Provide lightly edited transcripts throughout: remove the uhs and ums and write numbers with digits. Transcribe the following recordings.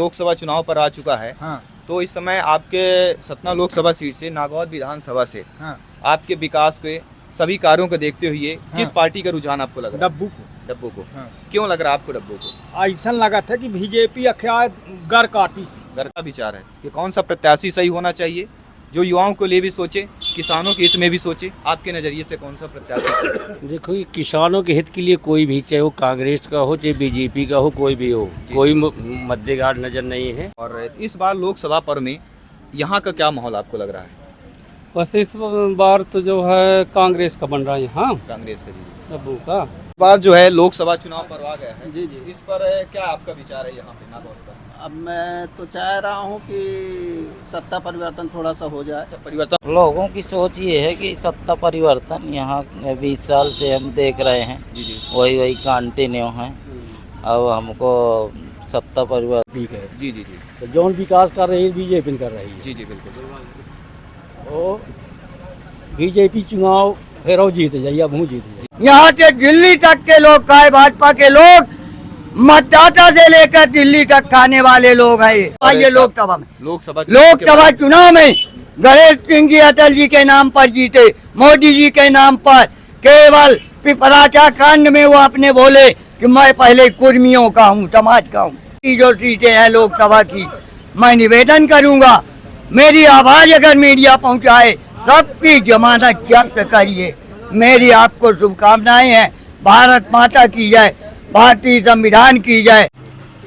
लोकसभा चुनाव पर आ चुका है। हाँ। तो इस समय आपके सतना लोकसभा सीट से नागौद विधानसभा से हाँ। आपके विकास के सभी कार्यों को देखते हुए हाँ। किस पार्टी का रुझान आपको लग रहा है? डब्बू को। को। हाँ। क्यों लग रहा है आपको डब्बू को? ऐसा लगा था कि बीजेपी अख्या गर काटी। घर का विचार है कि कौन सा प्रत्याशी सही होना चाहिए जो युवाओं के लिए भी सोचे, किसानों के हित में भी सोचे। आपके नज़रिए से कौन सा प्रत्याशी सही है? देखो ये किसानों के हित के लिए कोई भी, चाहे वो कांग्रेस का हो चाहे बीजेपी का हो, कोई भी हो, कोई मध्यगार नजर नहीं है। और इस बार लोकसभा पर्व में यहाँ का क्या माहौल आपको लग रहा है? बस इस बार तो जो है कांग्रेस का बन रहा है यहाँ, कांग्रेस का जी। डब्बू का। इस बार जो है लोकसभा चुनाव पर्व आ गया है जी जी। इस पर क्या आपका विचार है यहाँ पे नागौद का? अब मैं तो चाह रहा हूँ कि सत्ता परिवर्तन थोड़ा सा हो जाए। अच्छा, परिवर्तन। लोगों की सोच ये है कि सत्ता परिवर्तन यहाँ 20 साल से हम देख रहे हैं, जी जी वही कंटिन्यू है। अब हमको सत्ता परिवर्तन ठीक है जी जी जी तो जौन विकास कर रही है बीजेपी कर रही है। जी जी बिल्कुल। और बीजेपी चुनाव फिर जीत जाइए, अब हूँ जीत जाइए। यहाँ से दिल्ली तक के लोग खाए, भाजपा के लोग मतदाता से लेकर दिल्ली तक खाने वाले लोग हैं। ये लोकसभा में, लोकसभा चुनाव में गणेश सिंह जी अटल जी के नाम पर जीते, मोदी जी के नाम पर। केवल पिपराचा कांड में वो अपने बोले कि मैं पहले कुर्मियों का हूँ, समाज का हूँ। जो सीटें हैं लोकसभा की, मैं निवेदन करूंगा मेरी आवाज अगर मीडिया पहुंचाए सबकी जमानत जब्त करिए। मेरी आपको शुभकामनाएं हैं। भारत माता की जय, भारतीय संविधान की जय।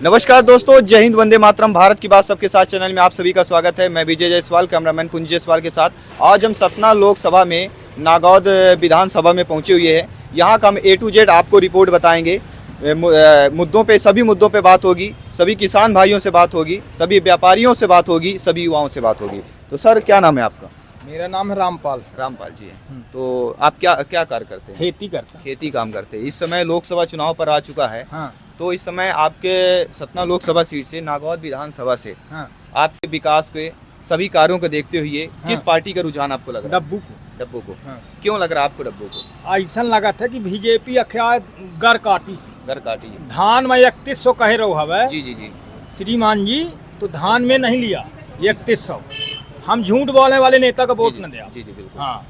नमस्कार दोस्तों, जय हिंद, वंदे मातरम। भारत की बात सबके साथ चैनल में आप सभी का स्वागत है। मैं विजय जायसवाल, कैमरामैन पुंज जायसवाल के साथ आज हम सतना लोकसभा में नागौद विधानसभा में पहुंचे हुए हैं। यहाँ का हम A to Z आपको रिपोर्ट बताएंगे। मुद्दों पे, सभी मुद्दों पे बात होगी, सभी किसान भाइयों से बात होगी, सभी व्यापारियों से बात होगी, सभी युवाओं से बात होगी। तो सर, क्या नाम है आपका? मेरा नाम है रामपाल जी है। तो आप क्या क्या कार्य करते हैं? खेती करता। खेती काम करते हैं। इस समय लोकसभा चुनाव पर आ चुका है। हाँ। तो इस समय आपके सतना लोकसभा सीट से नागौद विधानसभा से हाँ। आपके विकास के सभी कार्यों को देखते हुए हाँ। किस पार्टी का रुझान आपको लग रहा है? डब्बू को। हाँ। क्यों लग रहा है आपको डब्बू को? ऐसा लगा था कि बीजेपी अख्या गर काटी। घर काटी। धान में 3100 कहे रहो हवे जी जी जी श्रीमान जी, तो धान में नहीं लिया 3100। हम झूठ बोलने वाले नेता का वोट न दिया। जी जी बिल्कुल। हाँ,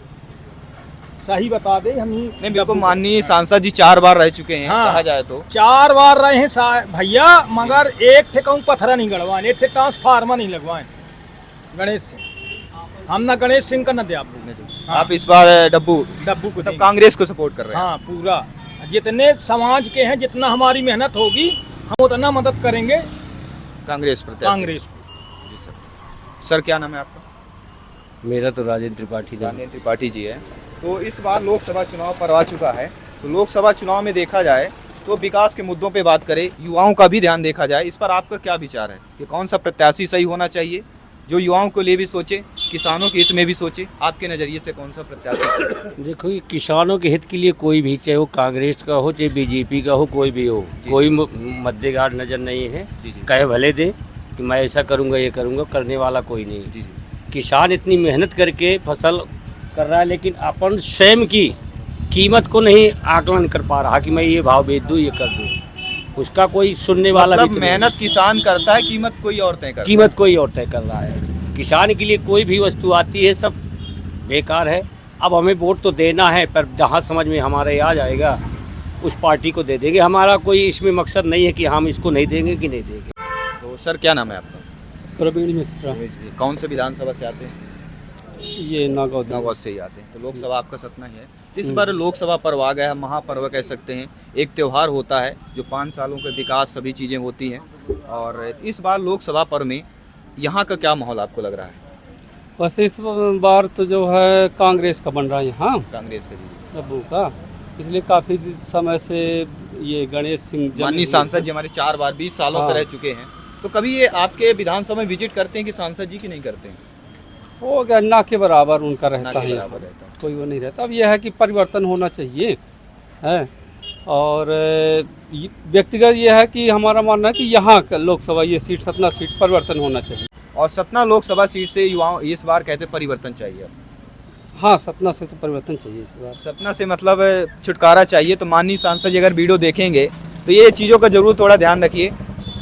सही बता दे। हम नहीं, बिल्कुल। माननीय सांसद जी 4 बार रह चुके हैं। हाँ। कहा जाए तो 4 बार रहे हैं भैया, मगर एक ठेकाऊ पत्थरा नहीं गड़वाए, एक ठेकाऊ फार्मा नहीं लगवाए। गणेश सिंह, हम ना गणेश सिंह का न दिया। हाँ। आप इस बार डब्बू को तब कांग्रेस को सपोर्ट कर रहे हैं? हाँ, पूरा जितने समाज के हैं, जितना हमारी मेहनत होगी हम उतना मदद करेंगे कांग्रेस कांग्रेस को। जी सर। सर, क्या नाम है आपका? मेरा तो राजेंद्र त्रिपाठी नाम है। राजेंद्र त्रिपाठी जी है। तो इस बार लोकसभा चुनाव पर आ चुका है। तो लोकसभा चुनाव में देखा जाए तो विकास के मुद्दों पे बात करें, युवाओं का भी ध्यान देखा जाए, इस पर आपका क्या विचार है कि कौन सा प्रत्याशी सही होना चाहिए जो युवाओं के लिए भी सोचे, किसानों के हित में भी सोचे? आपके नज़रिए से कौन सा प्रत्याशी सही है? देखो ये किसानों के हित के लिए कोई भी, चाहे वो कांग्रेस का हो चाहे बीजेपी का हो, कोई भी हो, कोई मध्यगार नजर नहीं है। कहे भले दे कि मैं ऐसा करूँगा, ये करूँगा, करने वाला कोई नहीं। जी जी। किसान इतनी मेहनत करके फसल कर रहा है, लेकिन अपन स्वयं की कीमत को नहीं आकलन कर पा रहा कि मैं ये भाव बेच दूँ, ये कर दूँ। उसका कोई सुनने वाला मतलब भी मेहनत किसान करता है, कीमत कोई और तय करता है। कीमत कोई और तय कर रहा है। किसान के लिए कोई भी वस्तु आती है सब बेकार है। अब हमें वोट तो देना है, पर जहाँ समझ में हमारे आ जाएगा उस पार्टी को दे देंगे। हमारा कोई इसमें मकसद नहीं है कि हम इसको नहीं देंगे कि नहीं देंगे। तो सर, क्या नाम है आपका? प्रवीण मिश्रा। कौन से विधानसभा से आते हैं? ये नागौद से ही आते हैं। तो लोकसभा आपका सतना ही है। इस बार लोकसभा पर्व आ गया है, महापर्व कह सकते हैं। एक त्यौहार होता है जो 5 सालों के विकास सभी चीज़ें होती हैं। और इस बार लोकसभा पर्व में यहाँ का क्या माहौल आपको लग रहा है? बस इस बार तो जो है कांग्रेस का बन रहा है यहाँ, कांग्रेस का जी। डब्बू का। इसलिए काफ़ी समय से ये गणेश सिंह माननीय सांसद जी हमारे 4 बार 20 सालों से रह चुके हैं। तो कभी ये आपके विधानसभा में विजिट करते हैं कि सांसद जी की नहीं करते हैं? वो क्या ना के बराबर उनका रहता है, बराबर रहता है। कोई वो नहीं रहता। अब यह है कि परिवर्तन होना चाहिए है। और व्यक्तिगत ये है कि हमारा मानना है कि यहाँ का लोकसभा ये सीट, सतना सीट परिवर्तन होना चाहिए। और सतना लोकसभा सीट से युवाओं इस बार कहते परिवर्तन चाहिए। हाँ, सतना से तो परिवर्तन चाहिए इस बार। सतना से मतलब छुटकारा चाहिए। तो माननीय सांसद जी अगर वीडियो देखेंगे तो ये चीज़ों का जरूर थोड़ा ध्यान रखिए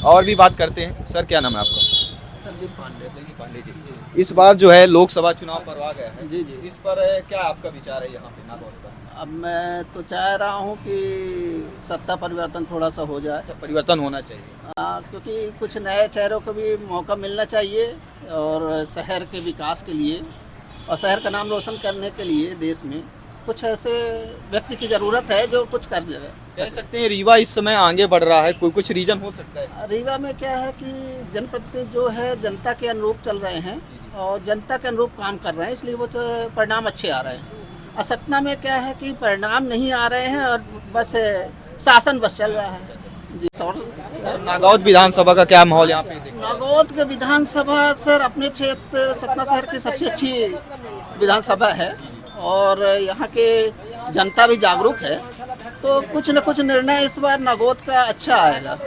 और भी बात करते हैं। सर क्या नाम है आपका? संदीप पांडे। पांडे जी, इस बार जो है लोकसभा चुनाव पर आ गया है, जी जी। इस पर क्या आपका विचार है यहाँ पे नागौर का? अब मैं तो चाह रहा हूँ कि सत्ता परिवर्तन थोड़ा सा हो जाए। अच्छा, परिवर्तन होना चाहिए। क्योंकि कुछ नए चेहरों को भी मौका मिलना चाहिए और शहर के विकास के लिए और शहर का नाम रोशन करने के लिए देश में कुछ ऐसे व्यक्ति की ज़रूरत है जो कुछ कर जाए। कह सकते हैं रीवा इस समय आगे बढ़ रहा है, कोई कुछ रीजन हो सकता है? रीवा में क्या है कि जनप्रतिनिधि जो है जनता के अनुरूप चल रहे हैं और जनता के अनुरूप काम कर रहे हैं, इसलिए वो तो परिणाम अच्छे आ रहे हैं। और सतना में क्या है कि परिणाम नहीं आ रहे हैं और बस शासन बस चल रहा है जी। और नागौद विधानसभा का क्या माहौल यहाँ पे देखते हैं? नागौद के विधानसभा सर अपने क्षेत्र सतना शहर की सबसे अच्छी विधानसभा है और यहाँ के जनता भी जागरूक है, तो कुछ न कुछ निर्णय इस बार नागौद का अच्छा आएगा।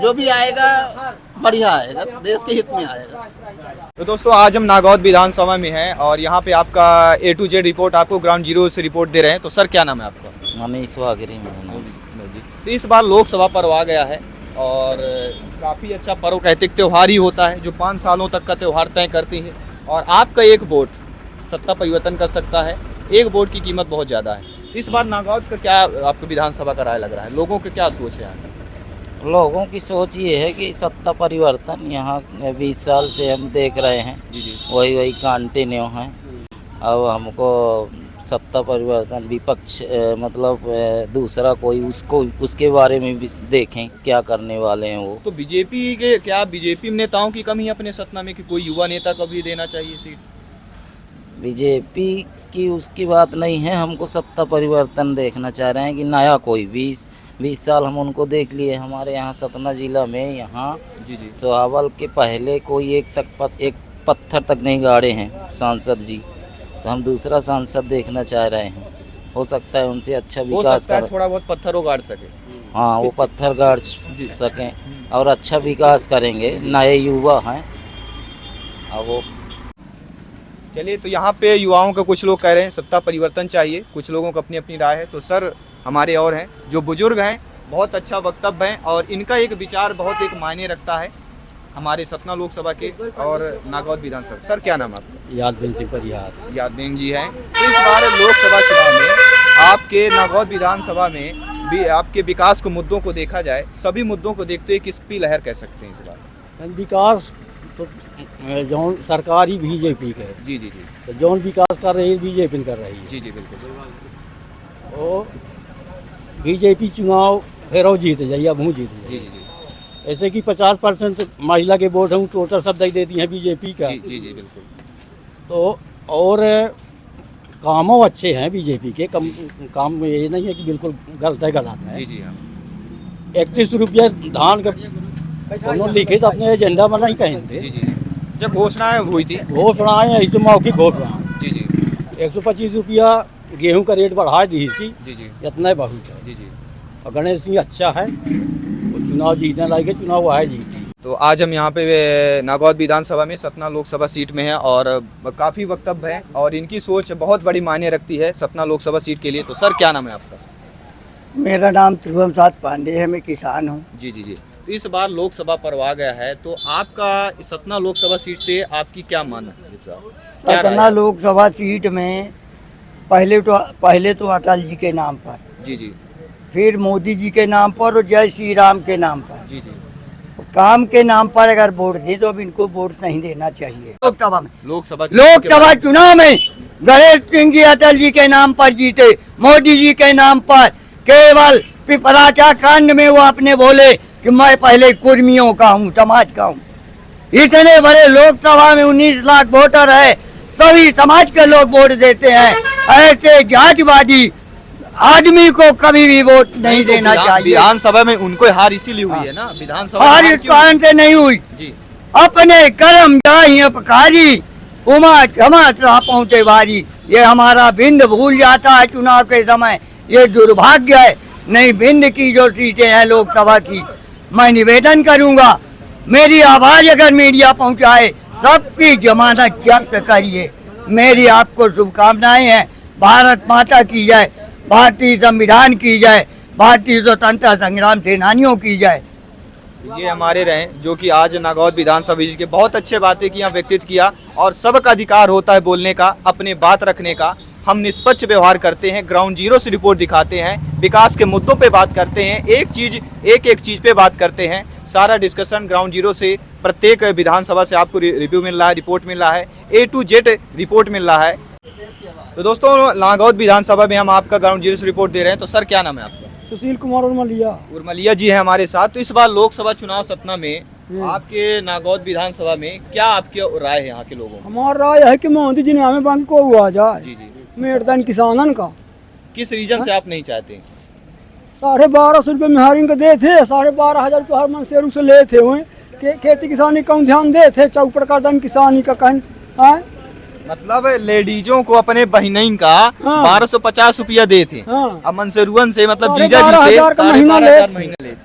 जो भी आएगा बढ़िया आएगा, देश के हित में आएगा। तो दोस्तों आज हम नागौद विधानसभा में हैं और यहाँ पे आपका A to Z रिपोर्ट आपको ग्राउंड जीरो से रिपोर्ट दे रहे हैं। तो सर क्या नाम है आपका? मनीष वागरी में तो इस बार लोकसभा पर्व आ गया है और काफ़ी अच्छा पर्व कहते त्यौहार ही होता है जो 5 सालों तक का त्यौहार तय करती है और आपका एक वोट सत्ता परिवर्तन कर सकता है। एक वोट की कीमत बहुत ज़्यादा है। इस बार नागौद का क्या आपको विधानसभा का राय लग रहा है? लोगों की क्या सोच है यहाँ? लोगों की सोच ये है कि सत्ता परिवर्तन यहाँ 20 साल से हम देख रहे हैं, जी जी। वही कंटिन्यू है। अब हमको सत्ता परिवर्तन विपक्ष मतलब दूसरा कोई उसको उसके बारे में भी देखें क्या करने वाले हैं वो। तो बीजेपी के क्या बीजेपी नेताओं की कमी है अपने सतना में कि कोई युवा नेता को भी देना चाहिए सीट? बीजेपी की उसकी बात नहीं है, हमको सत्ता परिवर्तन देखना चाह रहे हैं कि नया कोई 20 साल हम उनको देख लिए हमारे यहाँ सतना जिला में। यहाँ जी जी। सोहावल के पहले कोई एक पत्थर तक नहीं गाड़े हैं सांसद जी, तो हम दूसरा सांसद देखना चाह रहे हैं। हो सकता है उनसे अच्छा हो विकास सकता है कर, थोड़ा बहुत पत्थरों गाड़ सके। हाँ वो पत्थर गाड़ सकें और अच्छा विकास करेंगे। नए युवा हैं और वो चलिए, तो यहाँ पे युवाओं का कुछ लोग कह रहे हैं सत्ता परिवर्तन चाहिए, कुछ लोगों को अपनी अपनी राय है। तो सर हमारे और हैं जो बुजुर्ग हैं, बहुत अच्छा वक्तव्य है और इनका एक विचार बहुत एक मायने रखता है हमारे सतना लोकसभा के और नागौद विधानसभा। सर क्या नाम है आपका? यादवेंद्र सिंह परिहार। यादवेंद्र जी हैं। तो इस बार लोकसभा चुनाव में आपके नागौद विधानसभा में भी आपके विकास को मुद्दों को देखा जाए, सभी मुद्दों को देखते हुए किसकी लहर कह सकते हैं इस बार? विकास तो जौन सरकार ही बीजेपी के, जी जी जी। तो जौन विकास कर रही है बीजेपी कर रही है। जी जी बिल्कुल। और बीजेपी चुनाव फिर जीत जाइए, अब हूँ जीत जी जाइए। जी जी। ऐसे कि 50% महिला के वोट हूँ टोटल सब दे देती हैं बीजेपी का। जी जी जी बिल्कुल। तो और कामों अच्छे हैं बीजेपी के, काम ये नहीं है कि बिल्कुल गलत है गलत है। जी जी हाँ। 31 रुपया धान का उन्होंने लिखित अपने एजेंडा बनाई कहीं थे। जी जी। जब घोषणाएं हुई थी। घोषणाएं ऐसे मौखिक घोषणा। जी जी। 125 रुपया गेहूं का रेट बढ़ा दी थी। जी जी। इतना ही बहुत है। जी जी। और गणेश सिंह अच्छा है, वो चुनाव जीतने लायक है, चुनाव वो है जीती। तो आज हम यहाँ पे नागौद विधानसभा में सतना लोकसभा सीट में हैं और काफ़ी वक्तव्य हैं और इनकी सोच बहुत बड़ी मायने रखती है सतना लोकसभा सीट के लिए। तो सर क्या नाम है आपका? मेरा नाम त्रिभुवन प्रसाद पांडे है, मैं किसान हूँ। जी जी जी। तो इस बार लोकसभा पर्व आ गया है, तो आपका सतना लोकसभा सीट से आपकी क्या मान है? सतना लोकसभा सीट में पहले तो अटल जी के नाम पर, जी जी। फिर मोदी जी के नाम पर और जय श्री राम के नाम पर। जी जी। काम के नाम पर अगर वोट दे तो अब इनको वोट नहीं देना चाहिए। लोकसभा में लोकसभा चुनाव में गणेश सिंह जी अटल जी के नाम पर जीते, मोदी जी के नाम पर केवल पिपराचा कांड में वो अपने बोले कि मैं पहले कुर्मियों का हूँ, समाज का हूँ। इतने बड़े लोकसभा में 19 लाख वोटर है, सभी समाज के लोग वोट देते हैं। ऐसे जातिवादी आदमी को कभी भी वोट नहीं देना चाहिए। विधानसभा में उनको हार इसीलिए हुई है ना, विधानसभा हार इस कारण से नहीं हुई जी। अपने कर्म जाहि अपकारी उमा क्षमा पहुँचे बारी। ये हमारा बिंद भूल जाता है चुनाव के समय, ये दुर्भाग्य है। नहीं बिंद की जो सीटें हैं लोकसभा की, मैं निवेदन करूंगा मेरी आवाज अगर मीडिया पहुंचाए सबकी जमानत जब्त करिए। मेरी आपको शुभकामनाएं हैं। भारत माता की जय, भारतीय संविधान की जय, भारतीय स्वतंत्रता संग्राम सेनानियों की जय। ये हमारे रहे जो कि आज नागौद विधानसभा के बहुत अच्छे बातें किया, व्यक्तित्व किया और सबका अधिकार होता है बोलने का, अपने बात रखने का। हम निष्पक्ष व्यवहार करते हैं, ग्राउंड जीरो से रिपोर्ट दिखाते हैं, विकास के मुद्दों पे बात करते हैं, एक चीज़ पे बात करते हैं। सारा डिस्कशन ग्राउंड जीरो से प्रत्येक विधानसभा से आपको रिव्यू मिल रहा है, रिपोर्ट मिल रहा है, A to Z रिपोर्ट मिल रहा है। तो दोस्तों नागौद विधानसभा में हम आपका ग्राउंड जीरो से रिपोर्ट दे रहे हैं। तो सर क्या नाम है आपका? सुशील कुमार उर्मलिया जी है हमारे साथ। तो इस बार लोकसभा चुनाव सतना में आपके नागौद विधानसभा में क्या आपकी राय है यहाँ के लोगों की? हमारा राय है कि मोदी जी ने हमें बैंक को हुआ जाए जी जी, मेड़दान किसानन का। किस रीजन से आप नहीं चाहते? 1250 रुपये में हरिंग दे थे, 12,500 रुपये हर मन शेरू से ले थे हुए खेती किसानी कम ध्यान दे थे, चौपड़ का दन किसानी का कहीं मतलब लेडीजों को अपने बहनों का हाँ। 1250 रुपया दे थे। हाँ। अब मंसूरवन से मतलब 12,500 जीजा जी से का महीना 12,500 महीना लेते।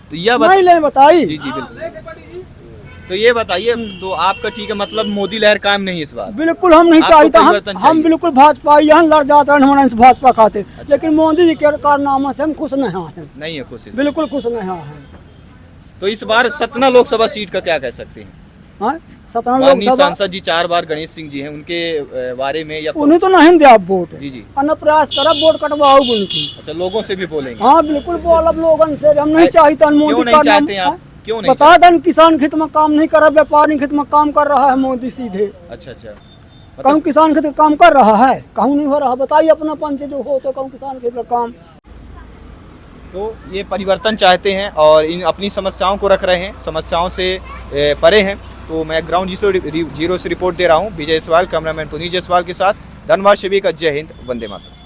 तो यह नहीं ले बताई। जी जी बिल्कुल। तो ये बताइए, तो आपका ठीक है मतलब मोदी लहर कायम नहीं इस बार? बिल्कुल हम नहीं आपको चाहते, परिवर्तन हम चाहिए। बिल्कुल भाजपा यहाँ लड़ जाते हैं हमारे भाजपा खाते, लेकिन मोदी जी के कारनामा से हम खुश नहीं हैं, नहीं है खुश? बिल्कुल खुश नहीं हैं। तो इस बार सतना लोकसभा सीट का क्या कह सकते हैं? हाँ? सतना माननीय लोकसभा सांसद जी 4 बार गणेश सिंह जी हैं, उनके बारे में या उन्हें तो नहीं दिया वोट। जी जी। अन्य प्रयास करा वोट कटवाओ उनकी। अच्छा, लोगों से भी बोलेंगे? हाँ बिल्कुल बोल, अब लोगन से हम नहीं चाहते क्यों मोदी नहीं चाहते हैं आप? क्यों नहीं बता दें किसान खेत में काम नहीं कर रहा, व्यापारी खेत में काम कर रहा है मोदी सीधे। अच्छा अच्छा, कहूँ किसान खेत का काम कर रहा है, कहूँ नहीं हो रहा, बताइए अपना पंच जो हो तो कहूँ किसान खेत का काम। तो ये परिवर्तन चाहते हैं और इन अपनी समस्याओं को रख रहे हैं, समस्याओं से परे हैं। तो मैं ग्राउंड जीरो से रिपोर्ट दे रहा हूँ। विजय जयसवाल, कैमरामैन पुनीत जयसवाल के साथ। धन्यवाद सभी का। जय हिंद, वंदे मातरम।